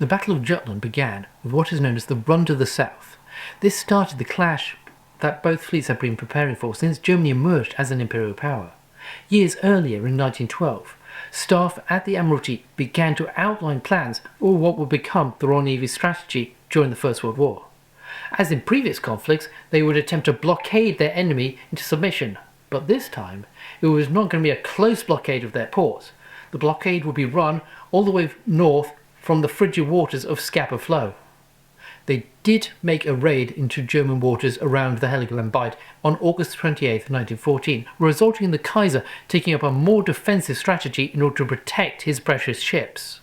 The Battle of Jutland began with what is known as the Run to the South. This started the clash that both fleets had been preparing for since Germany emerged as an imperial power. Years earlier, in 1912, staff at the Admiralty began to outline plans for what would become the Royal Navy's strategy during the First World War. As in previous conflicts, they would attempt to blockade their enemy into submission, but this time it was not going to be a close blockade of their ports. The blockade would be run all the way north from the frigid waters of Scapa Flow. They did make a raid into German waters around the Heligoland Bight on August 28, 1914, resulting in the Kaiser taking up a more defensive strategy in order to protect his precious ships.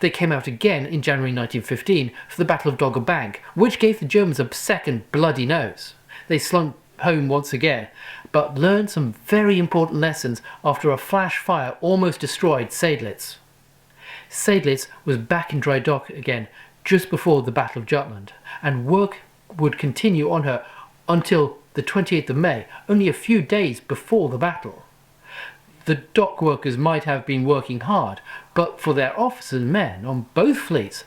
They came out again in January 1915 for the Battle of Dogger Bank, which gave the Germans a second bloody nose. They slunk home once again, but learned some very important lessons after a flash fire almost destroyed Seydlitz. Seydlitz was back in dry dock again just before the Battle of Jutland, and work would continue on her until the 28th of May, only a few days before the battle. The dock workers might have been working hard, but for their officers and men on both fleets,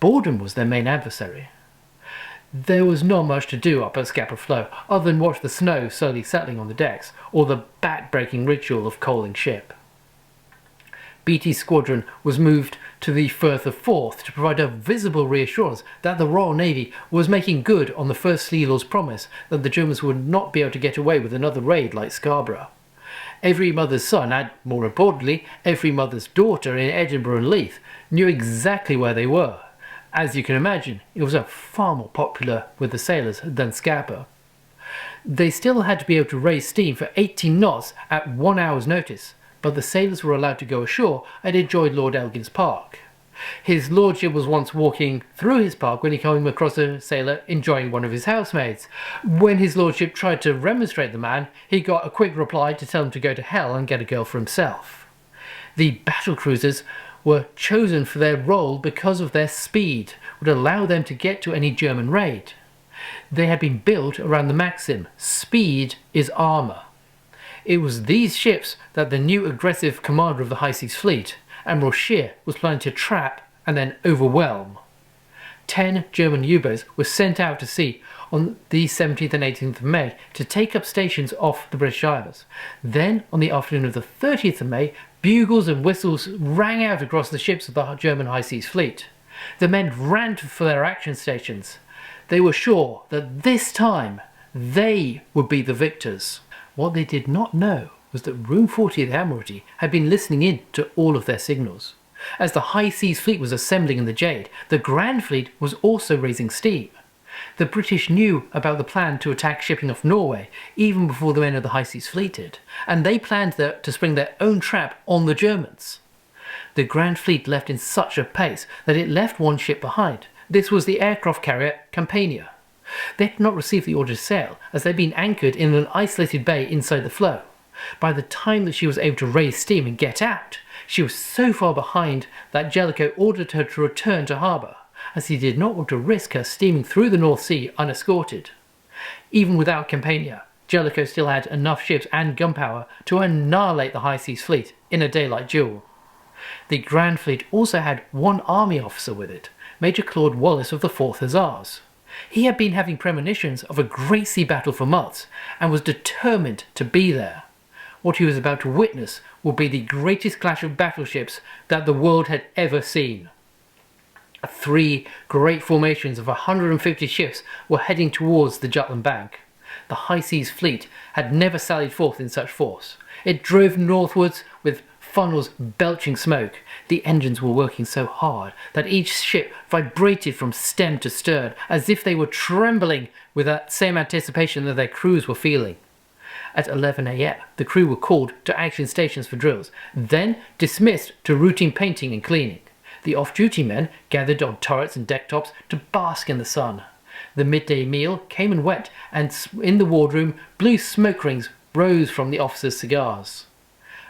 boredom was their main adversary. There was not much to do up at Scapa Flow other than watch the snow slowly settling on the decks, or the back-breaking ritual of coaling ship. Beatty's squadron was moved to the Firth of Forth to provide a visible reassurance that the Royal Navy was making good on the First Sea Lord's promise that the Germans would not be able to get away with another raid like Scarborough. Every mother's son, and more importantly, every mother's daughter in Edinburgh and Leith, knew exactly where they were. As you can imagine, it was far more popular with the sailors than Scapa. They still had to be able to raise steam for 18 knots at 1 hour's notice, but the sailors were allowed to go ashore and enjoy Lord Elgin's Park. His lordship was once walking through his park when he came across a sailor enjoying one of his housemaids. When his lordship tried to remonstrate the man, he got a quick reply to tell him to go to hell and get a girl for himself. The battle cruisers were chosen for their role because of their speed, would allow them to get to any German raid. They had been built around the maxim, speed is armour. It was these ships that the new aggressive commander of the High Seas Fleet, Admiral Scheer, was planning to trap and then overwhelm. 10 German U-boats were sent out to sea on the 17th and 18th of May to take up stations off the British Isles. Then, on the afternoon of the 30th of May, bugles and whistles rang out across the ships of the German High Seas Fleet. The men ran for their action stations. They were sure that this time they would be the victors. What they did not know was that Room 40 of the Admiralty had been listening in to all of their signals. As the High Seas Fleet was assembling in the Jade, the Grand Fleet was also raising steam. The British knew about the plan to attack shipping off Norway even before the men of the High Seas Fleet did, and they planned to spring their own trap on the Germans. The Grand Fleet left in such a pace that it left one ship behind. This was the aircraft carrier Campania. They had not received the order to sail, as they had been anchored in an isolated bay inside the flow. By the time that she was able to raise steam and get out, she was so far behind that Jellicoe ordered her to return to harbour, as he did not want to risk her steaming through the North Sea unescorted. Even without Campania, Jellicoe still had enough ships and gunpowder to annihilate the High Seas Fleet in a daylight duel. The Grand Fleet also had one army officer with it, Major Claude Wallace of the 4th Hussars. He had been having premonitions of a great sea battle for months and was determined to be there. What he was about to witness would be the greatest clash of battleships that the world had ever seen. 3 great formations of 150 ships were heading towards the Jutland Bank. The High Seas Fleet had never sallied forth in such force. It drove northwards with funnels belching smoke. The engines were working so hard that each ship vibrated from stem to stern, as if they were trembling with that same anticipation that their crews were feeling. At 11 a.m, the crew were called to action stations for drills, then dismissed to routine painting and cleaning. The off-duty men gathered on turrets and deck tops to bask in the sun. The midday meal came and went, and in the wardroom, blue smoke rings rose from the officers' cigars.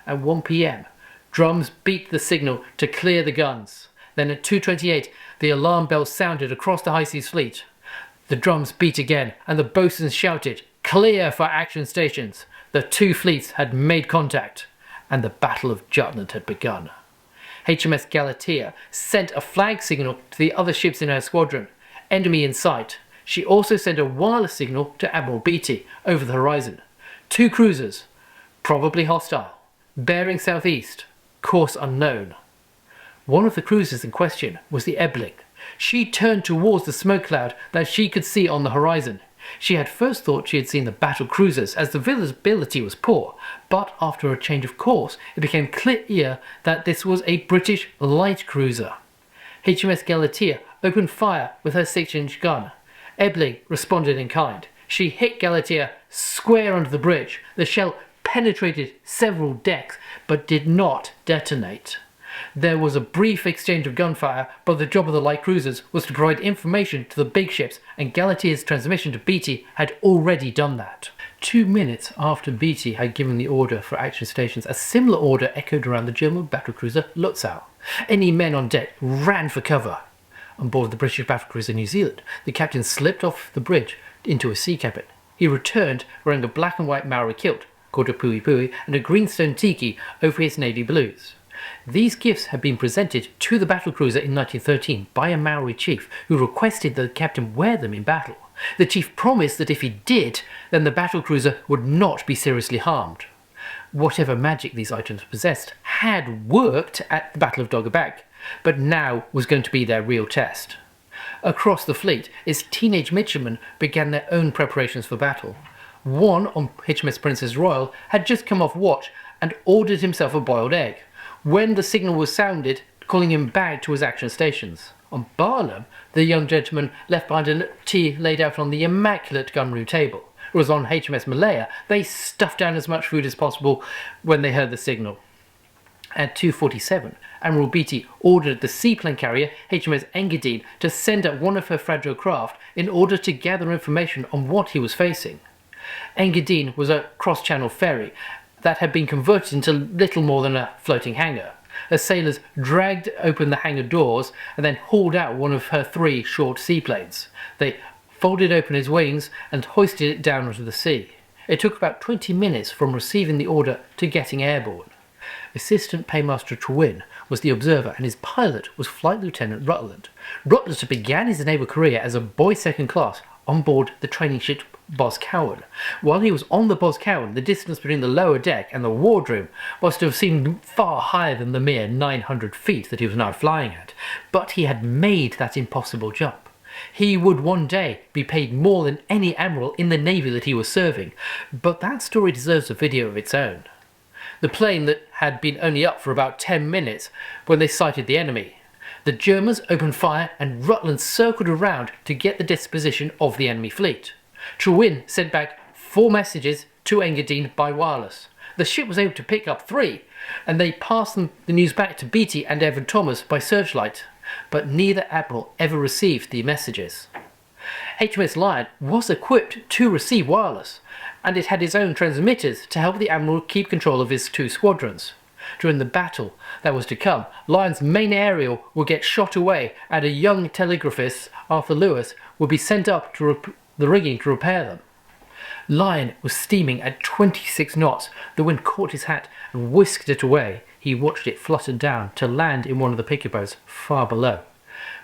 At 1 p.m, drums beat the signal to clear the guns. Then at 2:28, the alarm bell sounded across the High Seas Fleet. The drums beat again, and the boatswains shouted, "Clear for action stations!" The 2 fleets had made contact, and the Battle of Jutland had begun. HMS Galatea sent a flag signal to the other ships in her squadron, enemy in sight. She also sent a wireless signal to Admiral Beatty over the horizon. 2 cruisers, probably hostile, bearing southeast, course unknown. One of the cruisers in question was the Ebling. She turned towards the smoke cloud that she could see on the horizon. She had first thought she had seen the battle cruisers as the visibility was poor, but after a change of course it became clear that this was a British light cruiser. HMS Galatea opened fire with her 6-inch gun. Ebling responded in kind. She hit Galatea square under the bridge. The shell penetrated several decks but did not detonate. There was a brief exchange of gunfire, but the job of the light cruisers was to provide information to the big ships, and Galatea's transmission to Beatty had already done that. 2 minutes after Beatty had given the order for action stations, a similar order echoed around the German battlecruiser Lutzow. Any men on deck ran for cover. On board the British battlecruiser New Zealand, the captain slipped off the bridge into a sea cabin. He returned wearing a black and white Maori kilt, called a pui pui, and a greenstone tiki over his navy blues. These gifts had been presented to the battlecruiser in 1913 by a Maori chief who requested that the captain wear them in battle. The chief promised that if he did, then the battlecruiser would not be seriously harmed. Whatever magic these items possessed had worked at the Battle of Dogger Bank, but now was going to be their real test. Across the fleet, its teenage midshipmen began their own preparations for battle. One, on HMS Princess Royal, had just come off watch and ordered himself a boiled egg, when the signal was sounded, calling him back to his action stations. On Barnum, the young gentleman left behind a tea laid out on the immaculate gunroom table. Whereas on HMS Malaya, they stuffed down as much food as possible when they heard the signal. At 2:47, Admiral Beatty ordered the seaplane carrier HMS Engadine to send up one of her fragile craft in order to gather information on what he was facing. Engadine was a cross-channel ferry that had been converted into little more than a floating hangar. Her sailors dragged open the hangar doors and then hauled out one of her 3 short seaplanes. They folded open his wings and hoisted it down onto the sea. It took about 20 minutes from receiving the order to getting airborne. Assistant Paymaster Trewin was the observer and his pilot was Flight Lieutenant Rutland. Rutland began his naval career as a boy second class on board the training ship Boscawen. While he was on the Boscawen, the distance between the lower deck and the wardroom must have seemed far higher than the mere 900 feet that he was now flying at, but he had made that impossible jump. He would one day be paid more than any admiral in the navy that he was serving, but that story deserves a video of its own. The plane that had been only up for about 10 minutes when they sighted the enemy. The Germans opened fire and Rutland circled around to get the disposition of the enemy fleet. Trewin sent back 4 messages to Engadine by wireless. The ship was able to pick up 3, and they passed the news back to Beatty and Evan Thomas by searchlight, but neither admiral ever received the messages. HMS Lion was equipped to receive wireless, and it had its own transmitters to help the admiral keep control of his 2 squadrons. During the battle that was to come, Lion's main aerial would get shot away, and a young telegraphist, Arthur Lewis, would be sent up to the rigging to repair them. Lion was steaming at 26 knots. The wind caught his hat and whisked it away. He watched it flutter down to land in one of the picket boats far below.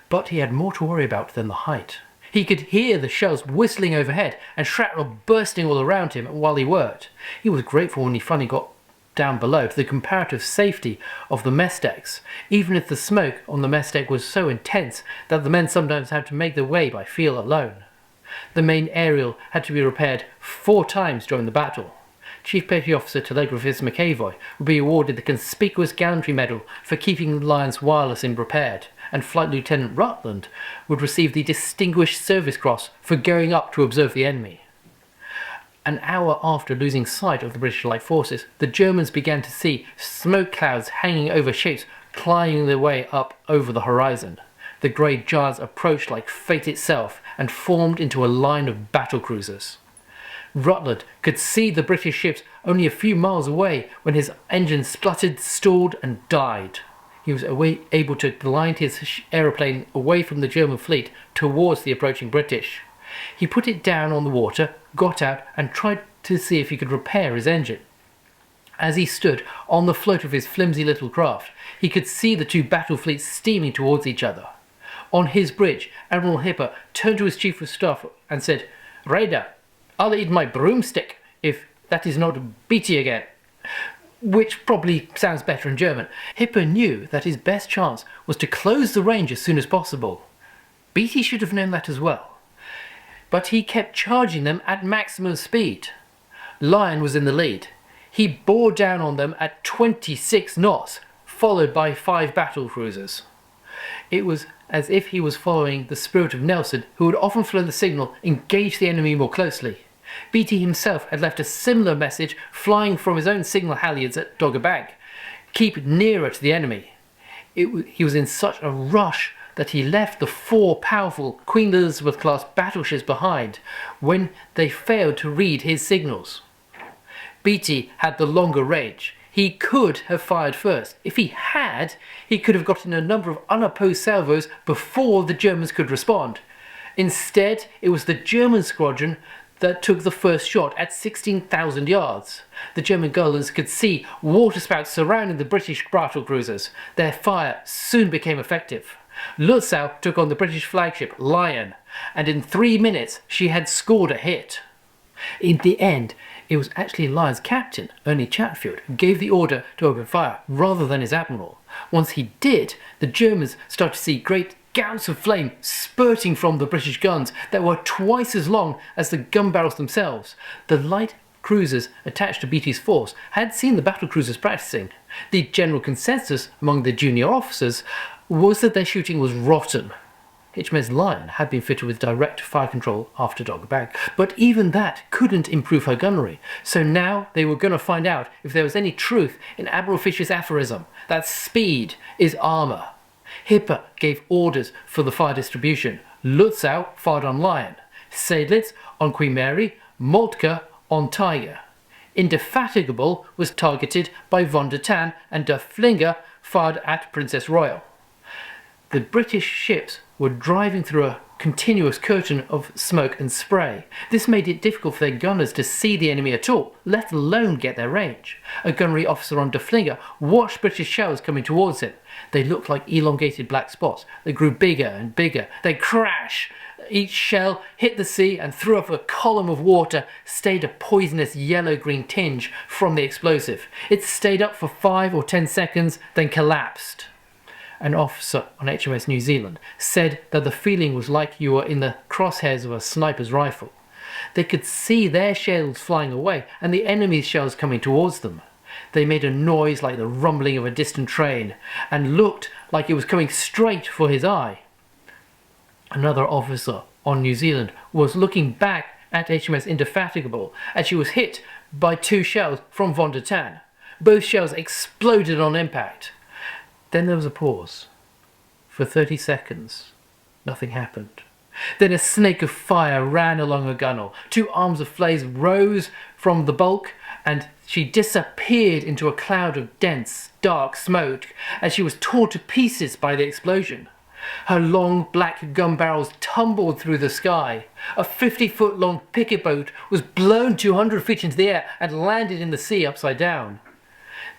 But he had more to worry about than the height. He could hear the shells whistling overhead and shrapnel bursting all around him while he worked. He was grateful when he finally got down below to the comparative safety of the mess decks, even if the smoke on the mess deck was so intense that the men sometimes had to make their way by feel alone. The main aerial had to be repaired 4 times during the battle. Chief Petty Officer Telegraphist McAvoy would be awarded the Conspicuous Gallantry Medal for keeping the Lion's wireless repaired, and Flight Lieutenant Rutland would receive the Distinguished Service Cross for going up to observe the enemy. An hour after losing sight of the British light forces, the Germans began to see smoke clouds hanging over ships climbing their way up over the horizon. The grey giants approached like fate itself and formed into a line of battle cruisers. Rutland could see the British ships only a few miles away when his engine spluttered, stalled and died. He was able to glide his aeroplane away from the German fleet towards the approaching British. He put it down on the water, got out and tried to see if he could repair his engine. As he stood on the float of his flimsy little craft, he could see the two battle fleets steaming towards each other. On his bridge, Admiral Hipper turned to his chief of staff and said, "Raider, I'll eat my broomstick if that is not Beatty again." Which probably sounds better in German. Hipper knew that his best chance was to close the range as soon as possible. Beatty should have known that as well. But he kept charging them at maximum speed. Lion was in the lead. He bore down on them at 26 knots, followed by 5 battle cruisers. It was as if he was following the spirit of Nelson, who had often flown the signal, "Engage the enemy more closely." Beatty himself had left a similar message flying from his own signal halyards at Dogger Bank: "Keep nearer to the enemy." He was in such a rush that he left the 4 powerful Queen Elizabeth-class battleships behind when they failed to read his signals. Beatty had the longer range. He could have fired first. If he had, he could have gotten a number of unopposed salvos before the Germans could respond. Instead, it was the German squadron that took the first shot at 16,000 yards. The German gunners could see waterspouts surrounding the British battle cruisers. Their fire soon became effective. Lutzow took on the British flagship Lion, and in 3 minutes she had scored a hit. In the end, it was actually Lion's captain, Ernie Chatfield, who gave the order to open fire rather than his admiral. Once he did, the Germans started to see great gouts of flame spurting from the British guns that were twice as long as the gun barrels themselves. The light cruisers attached to Beatty's force had seen the battle cruisers practicing. The general consensus among the junior officers was that their shooting was rotten. HMS Lion had been fitted with direct fire control after Dogger Bank, but even that couldn't improve her gunnery. So now they were going to find out if there was any truth in Admiral Fisher's aphorism that speed is armour. Hipper gave orders for the fire distribution. Lutzow fired on Lion, Seydlitz on Queen Mary, Moltke on Tiger. Indefatigable was targeted by von der Tann, and Der Flinger fired at Princess Royal. The British ships were driving through a continuous curtain of smoke and spray. This made it difficult for their gunners to see the enemy at all, let alone get their range. A gunnery officer on Der Flinger watched British shells coming towards him. They looked like elongated black spots. They grew bigger and bigger. They crash. Each shell hit the sea and threw up a column of water, stayed a poisonous yellow-green tinge from the explosive. It stayed up for 5 or 10 seconds, then collapsed. An officer on HMS New Zealand said that the feeling was like you were in the crosshairs of a sniper's rifle. They could see their shells flying away and the enemy's shells coming towards them. They made a noise like the rumbling of a distant train and looked like it was coming straight for his eye. Another officer on New Zealand was looking back at HMS Indefatigable as she was hit by 2 shells from von der Tann. Both shells exploded on impact. Then there was a pause. For 30 seconds, nothing happened. Then a snake of fire ran along her gunwale. 2 arms of flames rose from the bulk, and she disappeared into a cloud of dense, dark smoke as she was torn to pieces by the explosion. Her long black gun barrels tumbled through the sky. A 50-foot-long picket boat was blown 200 feet into the air and landed in the sea upside down.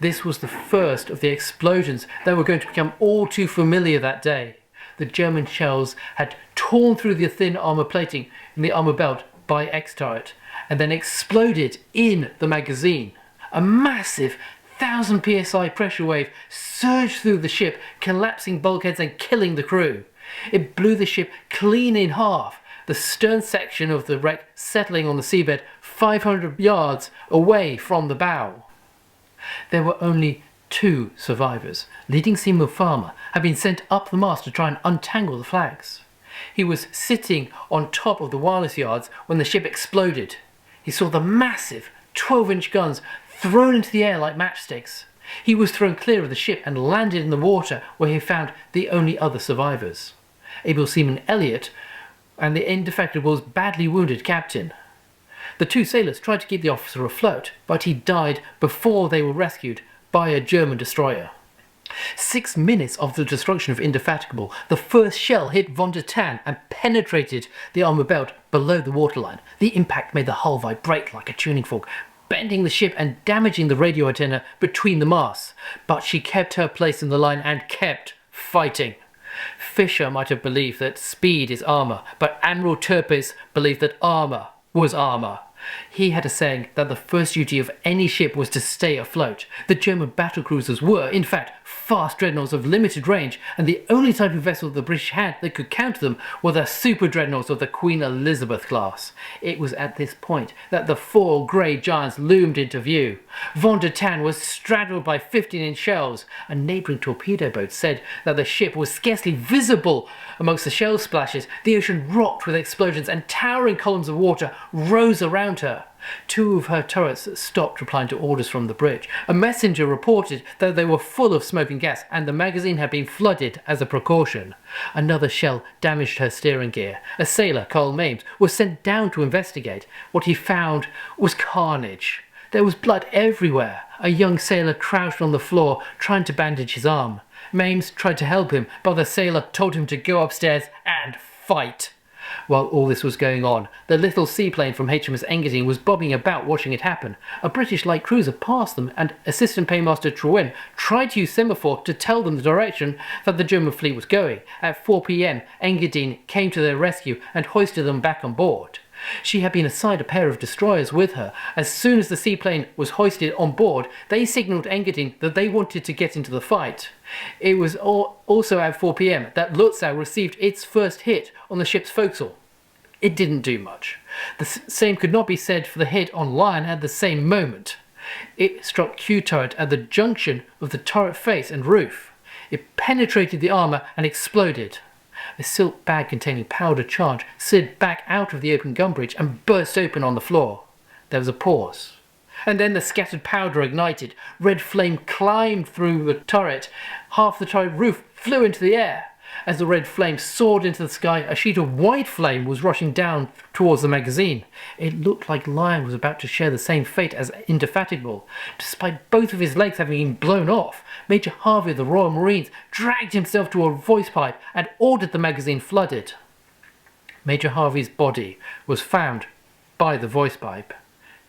This was the first of the explosions that were going to become all too familiar that day. The German shells had torn through the thin armour plating in the armour belt by X-turret and then exploded in the magazine. A massive 1,000 psi pressure wave surged through the ship, collapsing bulkheads and killing the crew. It blew the ship clean in half, the stern section of the wreck settling on the seabed 500 yards away from the bow. There were only 2 survivors. Leading seaman Farmer had been sent up the mast to try and untangle the flags. He was sitting on top of the wireless yards when the ship exploded. He saw the massive 12-inch guns thrown into the air like matchsticks. He was thrown clear of the ship and landed in the water, where he found the only other survivors: able seaman Elliot and the Indefatigable's badly wounded captain. The 2 sailors tried to keep the officer afloat, but he died before they were rescued by a German destroyer. 6 minutes after the destruction of Indefatigable, the first shell hit von der Tann and penetrated the armour belt below the waterline. The impact made the hull vibrate like a tuning fork. bending the ship and damaging the radio antenna between the masts, but she kept her place in the line and kept fighting. Fisher might have believed that speed is armour, but Admiral Tirpitz believed that armour was armour. He had a saying that the first duty of any ship was to stay afloat. The German battlecruisers were, in fact, fast dreadnoughts of limited range, and the only type of vessel the British had that could counter them were the super dreadnoughts of the Queen Elizabeth class. It was at this point that the four grey giants loomed into view. Von der Tann was straddled by 15-inch shells. A neighbouring torpedo boat said that the ship was scarcely visible amongst the shell splashes. The ocean rocked with explosions, and towering columns of water rose around her. Two of her turrets stopped replying to orders from the bridge. A messenger reported that they were full of smoking gas and the magazine had been flooded as a precaution. Another shell damaged her steering gear. A sailor, Carl Mames, was sent down to investigate. What he found was carnage. There was blood everywhere. A young sailor crouched on the floor trying to bandage his arm. Mames tried to help him, but the sailor told him to go upstairs and fight. While all this was going on, the little seaplane from HMS Engadine was bobbing about watching it happen. A British light cruiser passed them, and Assistant Paymaster Trewin tried to use semaphore to tell them the direction that the German fleet was going. At 4 p.m, Engadine came to their rescue and hoisted them back on board. She had been assigned a pair of destroyers with her. As soon as the seaplane was hoisted on board, they signalled Engadine that they wanted to get into the fight. It was also at 4 p.m. that Lutzow received its first hit on the ship's forecastle. It didn't do much. The same could not be said for the hit on Lion at the same moment. It struck Q turret at the junction of the turret face and roof. It penetrated the armour and exploded. A silk bag containing powder charge slid back out of the open gun breech and burst open on the floor. There was a pause. And then the scattered powder ignited. Red flame climbed through the turret. Half the turret roof flew into the air. As the red flame soared into the sky, a sheet of white flame was rushing down towards the magazine. It looked like Lion was about to share the same fate as Indefatigable. Despite both of his legs having been blown off, Major Harvey of the Royal Marines dragged himself to a voice pipe and ordered the magazine flooded. Major Harvey's body was found by the voice pipe.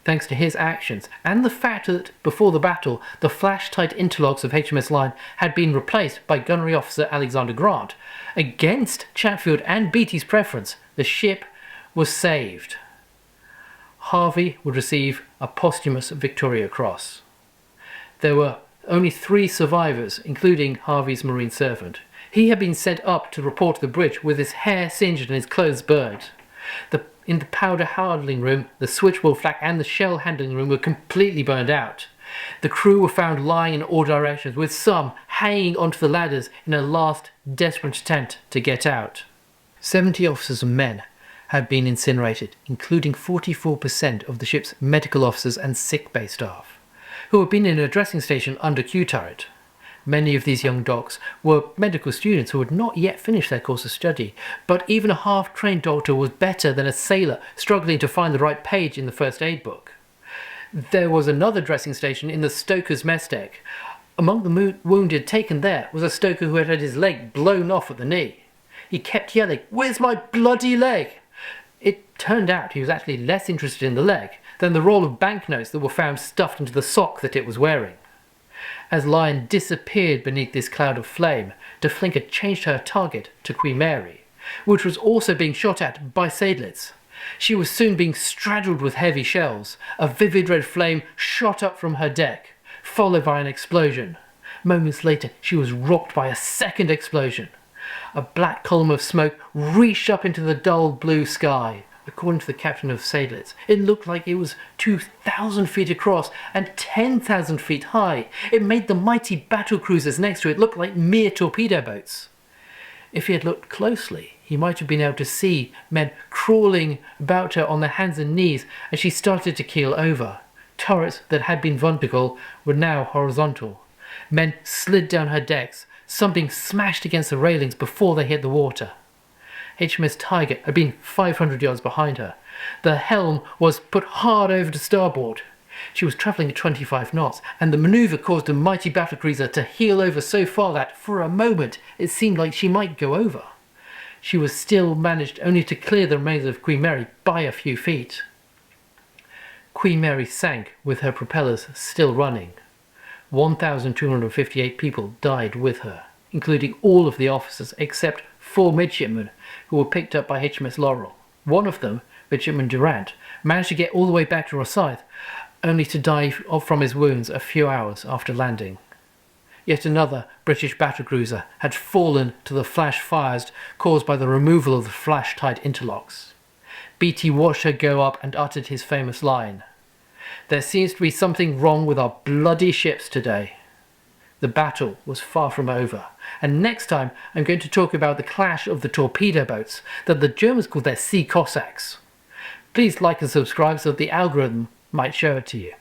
Thanks to his actions, and the fact that before the battle the flash-tight interlocks of HMS Lion had been replaced by gunnery officer Alexander Grant, against Chatfield and Beatty's preference, the ship was saved. Harvey would receive a posthumous Victoria Cross. There were only 3 survivors, including Harvey's marine servant. He had been sent up to report to the bridge with his hair singed and his clothes burned. In the powder handling room, the switchboard flak and the shell handling room were completely burned out. The crew were found lying in all directions, with some hanging onto the ladders in a last desperate attempt to get out. 70 officers and men had been incinerated, including 44% of the ship's medical officers and sick bay staff, who had been in a dressing station under Q turret. Many of these young docs were medical students who had not yet finished their course of study, but even a half-trained doctor was better than a sailor struggling to find the right page in the first aid book. There was another dressing station in the stoker's mess deck. Among the wounded taken there was a stoker who had had his leg blown off at the knee. He kept yelling, "Where's my bloody leg?" It turned out he was actually less interested in the leg than the roll of banknotes that were found stuffed into the sock that it was wearing. As Lion disappeared beneath this cloud of flame, De Flinker changed her target to Queen Mary, which was also being shot at by Seydlitz. She was soon being straddled with heavy shells. A vivid red flame shot up from her deck, followed by an explosion. Moments later, she was rocked by a second explosion. A black column of smoke reached up into the dull blue sky. According to the captain of Seydlitz, it looked like it was 2,000 feet across and 10,000 feet high. It made the mighty battle cruisers next to it look like mere torpedo boats. If he had looked closely, he might have been able to see men crawling about her on their hands and knees as she started to keel over. Turrets that had been vertical were now horizontal. Men slid down her decks, some being smashed against the railings before they hit the water. HMS Tiger had been 500 yards behind her. The helm was put hard over to starboard. She was travelling at 25 knots, and the manoeuvre caused a mighty battlecruiser to heel over so far that, for a moment, it seemed like she might go over. She was still managed only to clear the remains of Queen Mary by a few feet. Queen Mary sank with her propellers still running. 1,258 people died with her, including all of the officers except 4 midshipmen who were picked up by HMS Laurel. One of them, Midshipman Durant, managed to get all the way back to Rosyth, only to die from his wounds a few hours after landing. Yet another British battlecruiser had fallen to the flash fires caused by the removal of the flash-tight interlocks. Beatty watched her go up and uttered his famous line, "There seems to be something wrong with our bloody ships today." The battle was far from over, and next time I'm going to talk about the clash of the torpedo boats that the Germans called their Sea Cossacks. Please like and subscribe so that the algorithm might show it to you.